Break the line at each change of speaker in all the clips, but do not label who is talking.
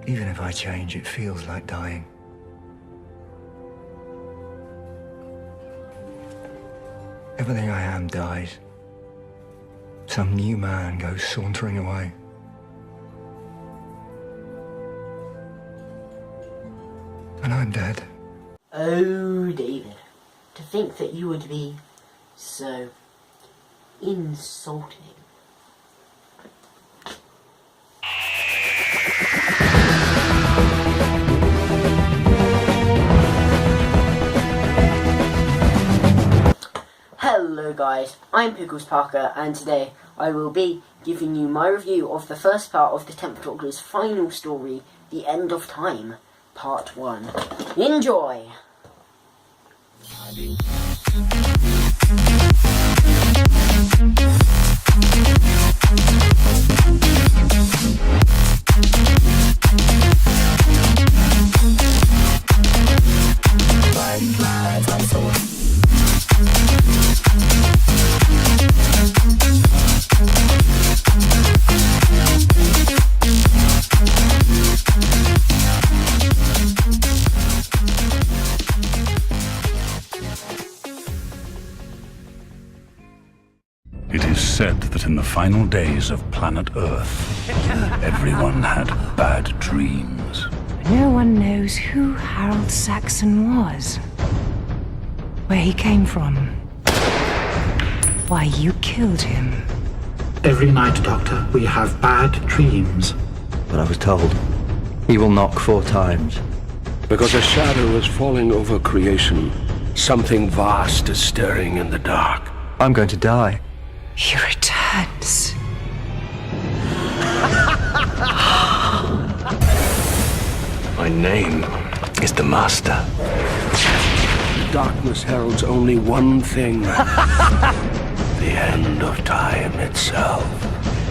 Even if I change, it feels like dying. Everything I am dies. Some new man goes sauntering away. And I'm dead.
Oh, David, to think that you would be so insulting. Hello guys, I'm Pickles Parker, and today I will be giving you my review of the first part of the 10th Doctor's final story, The End of Time, Part 1. Enjoy!
It is said that in the final days of planet Earth, everyone had bad dreams.
No one knows who Harold Saxon was, where he came from, why you killed him.
Every night, Doctor, we have bad dreams.
But I was told, he will knock 4 times.
Because a shadow is falling over creation. Something vast is stirring in the dark.
I'm going to die.
He returns.
My name is the Master. The darkness heralds only one thing. The end of time itself.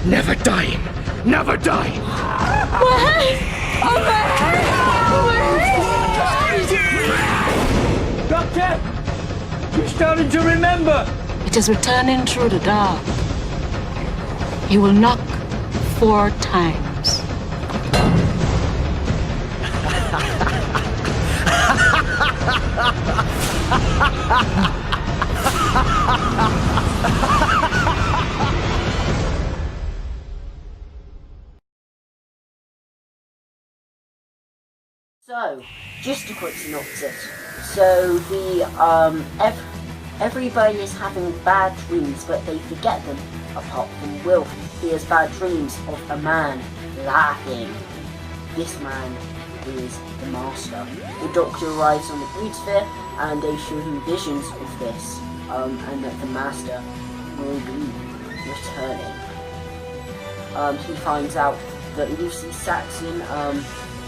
Never dying! Never dying!
Doctor! You're starting to remember!
It is returning through the dark. He will knock 4 times.
So, just a quick synopsis. So, everybody is having bad dreams, but they forget them, apart from Wilf. He has bad dreams of a man laughing. This man is the Master. The Doctor arrives on the Food Sphere, and they show him visions of this, and that the Master will be returning. He finds out that Lucy Saxon,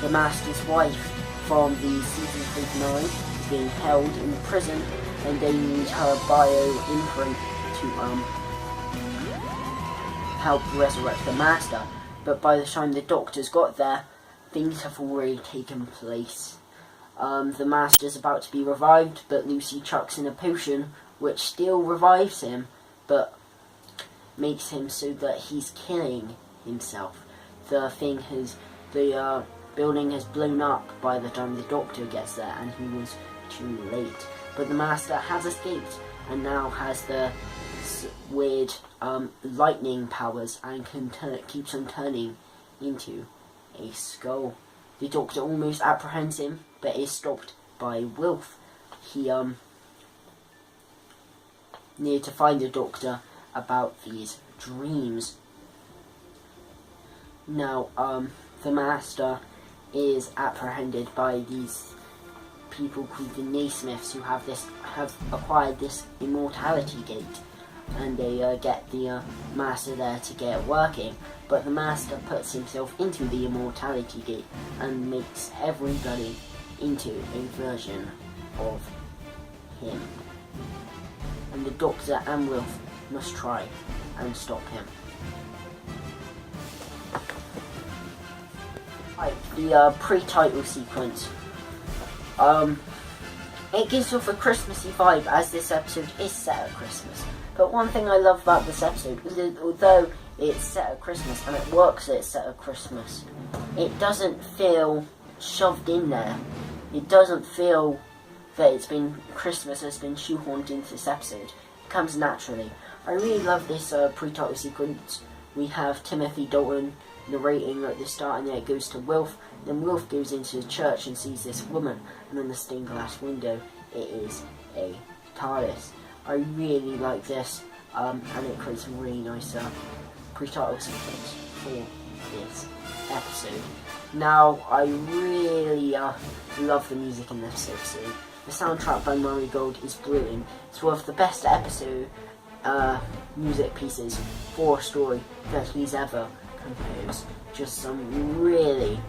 the Master's wife from the season 59, is being held in prison, and they need her bio-imprint to help resurrect the Master. But by the time the Doctor's got there, things have already taken place. The Master's about to be revived, but Lucy chucks in a potion which still revives him, but makes him so that he's killing himself. The building has blown up by the time the Doctor gets there, and he was too late. But the Master has escaped and now has the weird lightning powers and keeps on turning into a skull. The Doctor almost apprehends him, but is stopped by Wilf. He needed to find the Doctor about these dreams. Now, the Master is apprehended by these people called the Naismiths, who have acquired this immortality gate, and they get the Master there to get it working. But the Master puts himself into the immortality gate and makes everybody into a version of him. And the Doctor and Wilf must try and stop him. Right, the pre-title sequence. It gives off a Christmassy vibe, as this episode is set at Christmas. But one thing I love about this episode is that although it's set at Christmas, and it works that it's set at Christmas, it doesn't feel shoved in there. It doesn't feel that Christmas has been shoehorned into this episode. It comes naturally. I really love this pre-title sequence. We have Timothy Dalton narrating at the start, and then it goes to Wilf. Then Wilf goes into the church and sees this woman, and on the stained glass window, it is a TARDIS. I really like this, and it creates a really nice pre-title sequence for this episode. Now, I really love the music in this episode. The soundtrack by Murray Gold is brilliant. It's one of the best episode music pieces for a story that he's ever composed. Just some really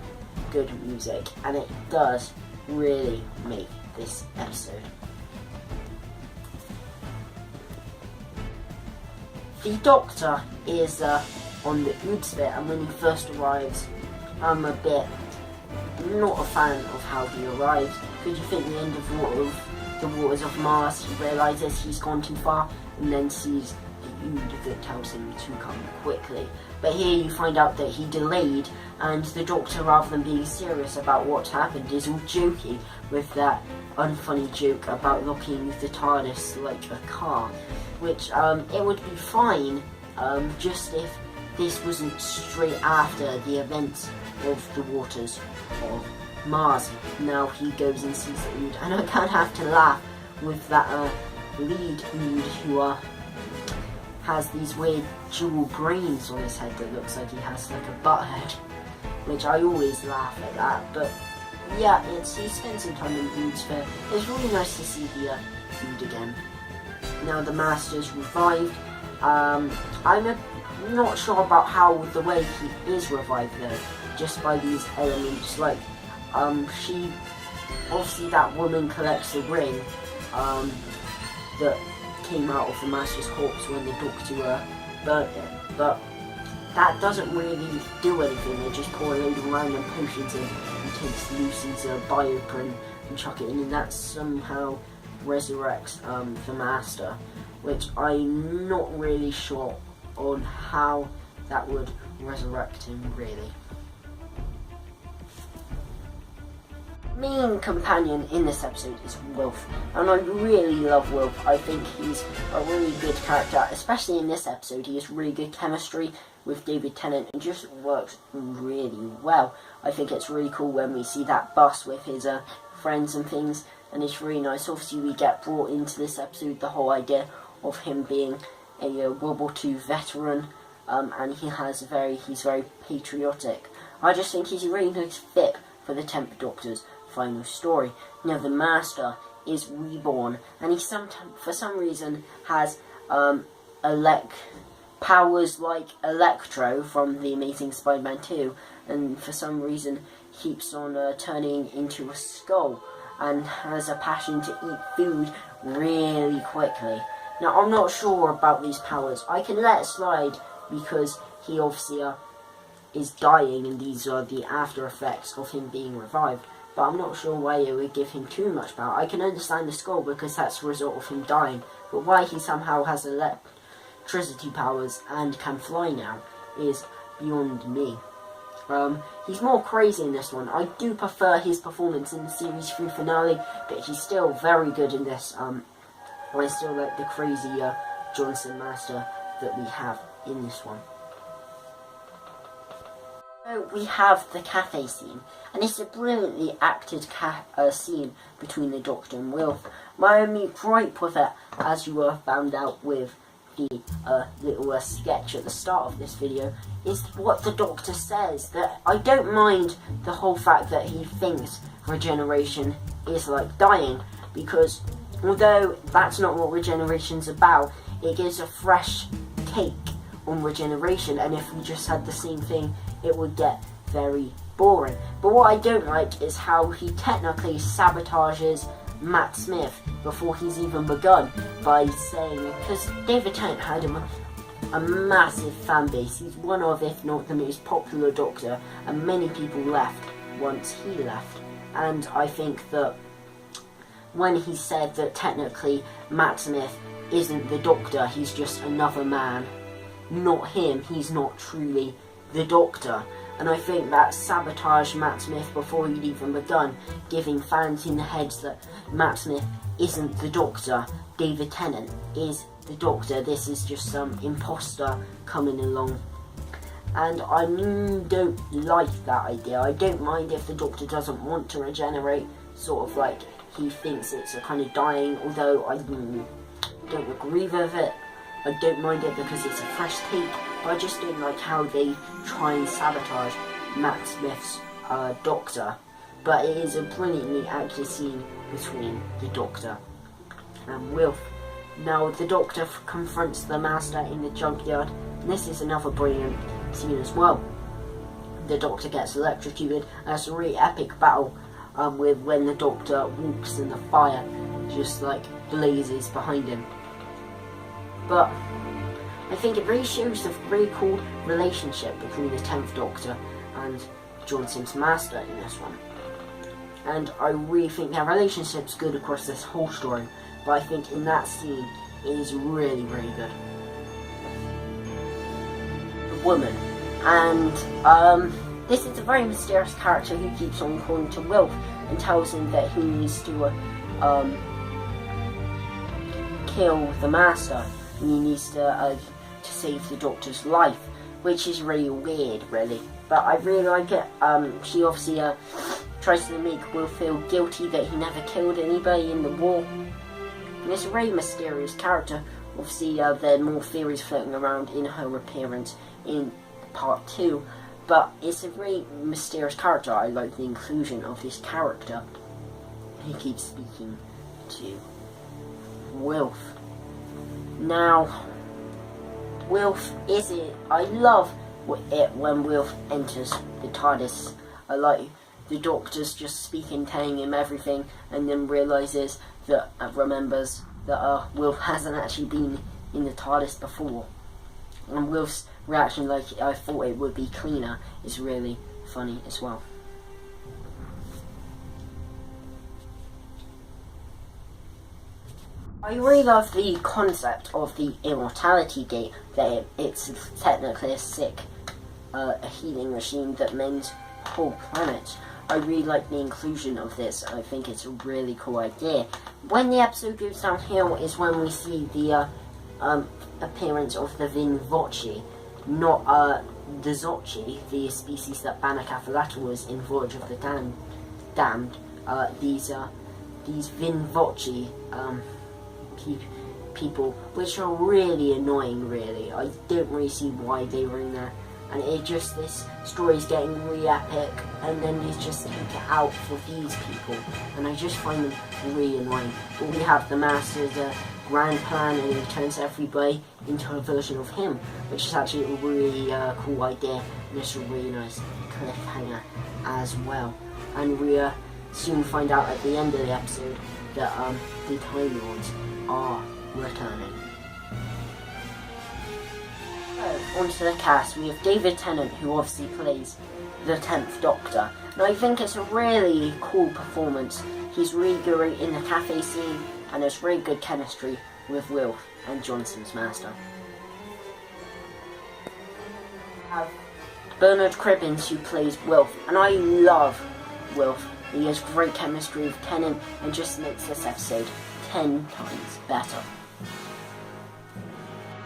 good music, and it does really make this episode. The Doctor is on the Oodspit, and when he first arrives, I'm a bit not a fan of how he arrives. Could you think the end of the Waters of Mars, he realises he's gone too far, and then sees the Ood that tells him to come quickly. But here you find out that he delayed, and the Doctor, rather than being serious about what happened, is all jokey with that unfunny joke about locking the TARDIS like a car, which it would be fine just if this wasn't straight after the events of the Waters of Mars. Now he goes and sees the Ood, and I can't have to laugh with that lead Ood who has these weird dual brains on his head that looks like he has like a butt head, which I always laugh at that. But yeah, he spends some time in Ood's fair. It's really nice to see the Ood again. Now the Master's revived. I'm not sure about how the way he is revived though, just by these elements, like she, obviously that woman collects the ring that came out of the Master's corpse when the Doctor burnt it, but that doesn't really do anything. They just pour a load of random potions in and takes Lucy's bioprint and chuck it in, and that somehow resurrects the Master, which I'm not really sure on how that would resurrect him really. Main companion in this episode is Wilf, and I really love Wilf. I think he's a really good character, especially in this episode. He has really good chemistry with David Tennant and just works really well. I think it's really cool when we see that bus with his friends and things, and it's really nice. Obviously we get brought into this episode the whole idea of him being a World War II veteran, and he's very patriotic. I just think he's a really nice fit for the 10th Doctor's final story. Now the Master is reborn, and he for some reason has powers like Electro from The Amazing Spider-Man 2, and for some reason keeps on turning into a skull, and has a passion to eat food really quickly. Now I'm not sure about these powers. I can let it slide because he obviously is dying, and these are the after effects of him being revived. But I'm not sure why it would give him too much power. I can understand the skull because that's the result of him dying, but why he somehow has electricity powers and can fly now is beyond me. He's more crazy in this one. I do prefer his performance in the series 3 finale, but he's still very good in this. I still like the crazy Johnson Master that we have in this one. So we have the cafe scene, and it's a brilliantly acted scene between the Doctor and Wilf. My only gripe with it, as you found out with the little sketch at the start of this video, is what the Doctor says. That I don't mind the whole fact that he thinks regeneration is like dying, because although that's not what regeneration's about, it gives a fresh take on regeneration, and if we just had the same thing, it would get very boring. But what I don't like is how he technically sabotages Matt Smith before he's even begun by saying, because David Tennant had a massive fan base. He's one of, if not the most popular Doctor, and many people left once he left. And I think that when he said that technically Matt Smith isn't the Doctor, he's just another man, not him, he's not truly the Doctor. and I think that sabotaged Matt Smith before he'd even begun, giving fans in the heads that Matt Smith isn't the Doctor, David Tennant is the Doctor, this is just some imposter coming along. And I don't like that idea. I don't mind if the Doctor doesn't want to regenerate, sort of like he thinks it's a kind of dying, although I don't agree with it. I don't mind it because it's a fresh take, but I just don't like how they try and sabotage Matt Smith's Doctor. But it is a brilliantly acted scene between the Doctor and Wilf. Now the Doctor confronts the Master in the junkyard, and this is another brilliant scene as well. The Doctor gets electrocuted, and it's a really epic battle with when the Doctor walks and the fire just like blazes behind him. But I think it really shows the really cool relationship between the 10th Doctor and Johnson's Master in this one. And I really think their relationship's good across this whole story, but I think in that scene it is really, really good. The woman. And this is a very mysterious character who keeps on calling to Wilf and tells him that he needs to kill the Master, and he needs to save the Doctor's life, which is really weird, really. But I really like it. She obviously tries to make Wilf feel guilty that he never killed anybody in the war. And it's a very mysterious character. Obviously, there are more theories floating around in her appearance in part 2, but it's a very mysterious character. I like the inclusion of this character. He keeps speaking to Wilf. Now, Wilf is it. I love it when Wilf enters the TARDIS. I like the Doctor's just speaking, telling him everything, and then realizes that remembers that Wilf hasn't actually been in the TARDIS before. And Wilf's reaction, like I thought it would be cleaner, is really funny as well. I really love the concept of the immortality gate, that it's technically a healing machine that mends whole planets. I really like the inclusion of this. I think it's a really cool idea. When the episode goes downhill is when we see the appearance of the Vinvoci, not the Zochi, the species that Banakafalata was in Voyage of the Damned. These Vinvoci people, which are really annoying, really. I don't really see why they were in there. And this story's getting really epic, and then they just take it out for these people, and I just find them really annoying. But we have the Master's grand plan, and he turns everybody into a version of him, which is actually a really cool idea, and it's a really nice cliffhanger as well. And we soon find out at the end of the episode that the Time Lords are returning. Onto the cast, we have David Tennant, who obviously plays the 10th Doctor, and I think it's a really cool performance. He's really good in the cafe scene, and there's really good chemistry with Wilf and Johnson's Master. We have Bernard Cribbins, who plays Wilf, and I love Wilf. He has great chemistry with Tennant and just makes this episode 10 times better.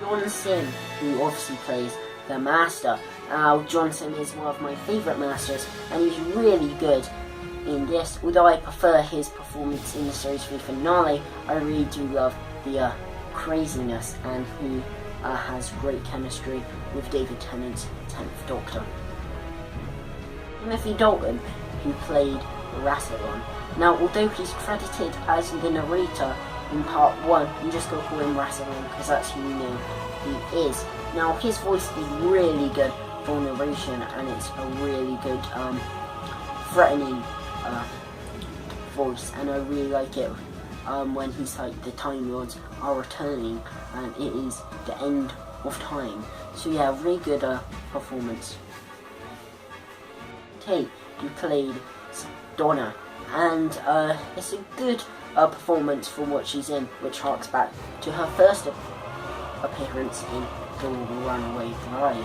Johnson, who obviously plays the Master. Now, Johnson is one of my favourite Masters, and he's really good in this. Although I prefer his performance in the series 3 finale, I really do love the craziness, and he has great chemistry with David Tennant's 10th Doctor. Timothy Dalton, who played Rassilon. Now, although he's credited as the narrator in part 1, I'm just going to call him Rassilon because that's who we know he is. Now, his voice is really good for narration, and it's a really good threatening voice, and I really like it when he's like, the Time Lords are returning and it is the end of time. So yeah, really good performance. Kate, who played Donna, and it's a good performance for what she's in, which harks back to her first appearance in The Runaway Bride.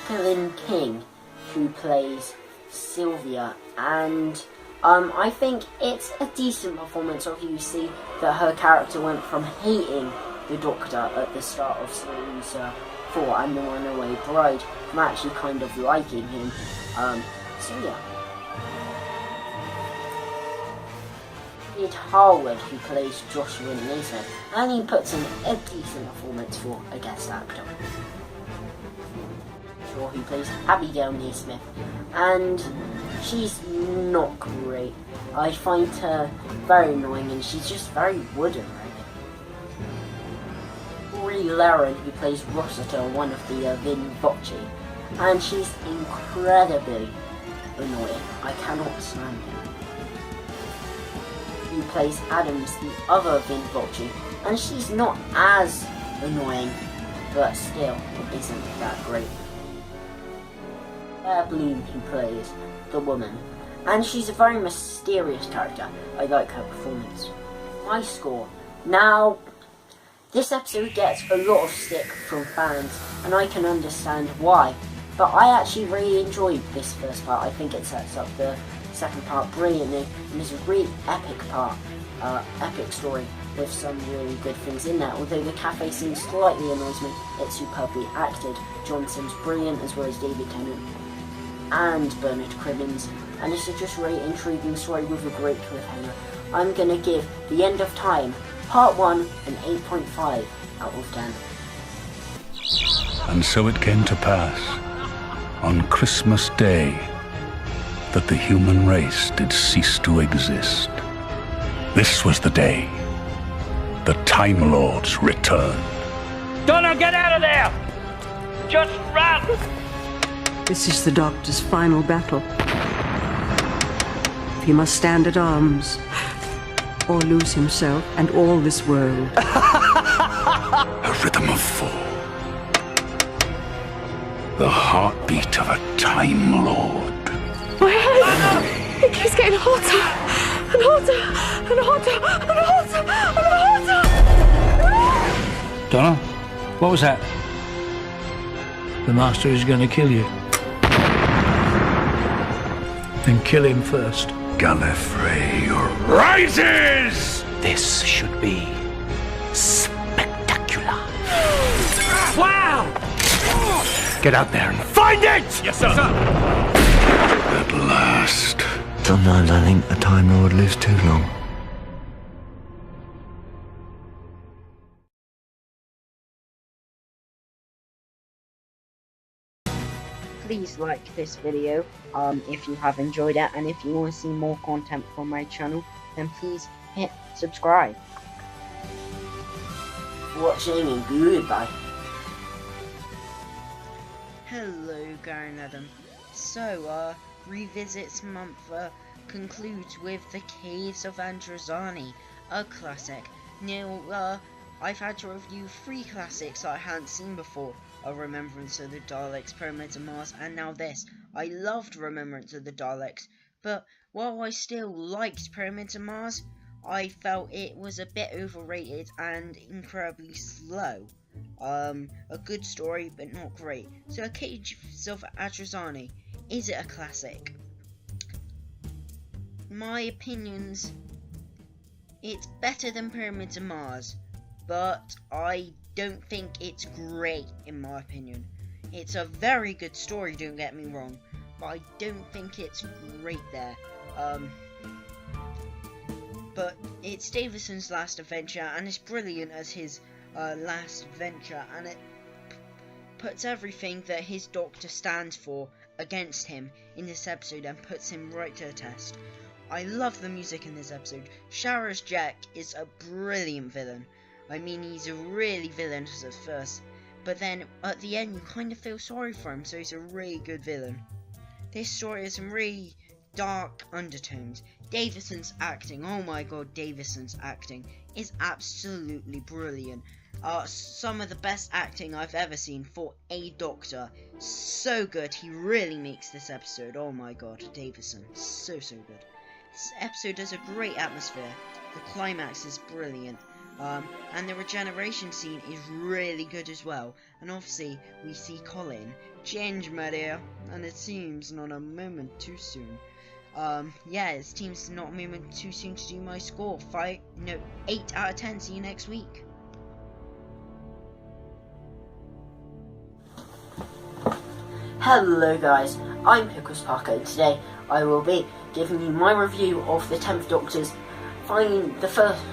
Jacqueline King, who plays Sylvia, and I think it's a decent performance. Obviously, you see that her character went from hating the Doctor at the start of series 4 and The Runaway Bride, from actually kind of liking him. So yeah. Ed Harwood, who plays Joshua Naismith, and he puts in a decent performance for a guest actor. Who plays Abigail Naismith, and she's not great. I find her very annoying, and she's just very wooden, right? Brie Larson, who plays Rossiter, one of the Vin Voce, and she's incredibly annoying. I cannot stand her. Who plays Adams, the other Vin Voce, and she's not as annoying, but still isn't that great. Bloom, who plays the woman, and she's a very mysterious character. I like her performance. My score. Now, this episode gets a lot of stick from fans, and I can understand why, but I actually really enjoyed this first part. I think it sets up the second part brilliantly, and it's a really epic part, epic story with some really good things in there. Although the cafe scene slightly annoys me, it's superbly acted. Johnson's brilliant, as well as David Tennant and Bernard Cribbins, and it's a just really intriguing story with a great cliffhanger. I'm gonna give The End of Time Part 1 an 8.5 out of 10.
And so it came to pass, on Christmas Day, that the human race did cease to exist. This was the day the Time Lords returned.
Donna, get out of there! Just run!
This is the Doctor's final battle. He must stand at arms, or lose himself and all this world.
A rhythm of 4. The heartbeat of a Time Lord.
My head! It keeps getting hotter and hotter and hotter and hotter and hotter!
Donna, what was that? The Master is going to kill you. Then kill him first.
Gallifrey rises!
This should be spectacular.
Wow!
Get out there and find it!
Yes, sir.
At last.
Sometimes I think a Time Lord lives too long.
Please like this video if you have enjoyed it, and if you want to see more content from my channel, then please hit subscribe. Watching and goodbye. Hello, Garen Adam. So, Revisits month concludes with The Caves of Androzani, a classic. Now, I've had to review 3 classics that I hadn't seen before. A Remembrance of the Daleks, Pyramids of Mars, and now this. I loved Remembrance of the Daleks, but while I still liked Pyramids of Mars, I felt it was a bit overrated and incredibly slow. A good story, but not great. So, A Caves of Androzani, is it a classic? My opinions, it's better than Pyramids of Mars, but I don't think it's great in my opinion. It's a very good story, don't get me wrong, but I don't think it's great there. But it's Davison's last adventure, and it's brilliant as his last adventure, and it puts everything that his Doctor stands for against him in this episode and puts him right to the test. I love the music in this episode. Shara's Jack is a brilliant villain. I mean, he's a really villainous at first, but then at the end you kind of feel sorry for him, so he's a really good villain. This story has some really dark undertones. Davison's acting, oh my god, Davison's acting is absolutely brilliant. Some of the best acting I've ever seen for a Doctor. So good, he really makes this episode. Oh my god, Davison, so good. This episode has a great atmosphere. The climax is brilliant. And the regeneration scene is really good as well. And obviously, we see Colin,
change, my dear, and it seems not a moment too soon. Yeah, it seems not a moment too soon to do my score. 8 out of 10. See you next week.
Hello guys, I'm Pickles Parker, and today I will be giving you my review of the 10th Doctor's finding the first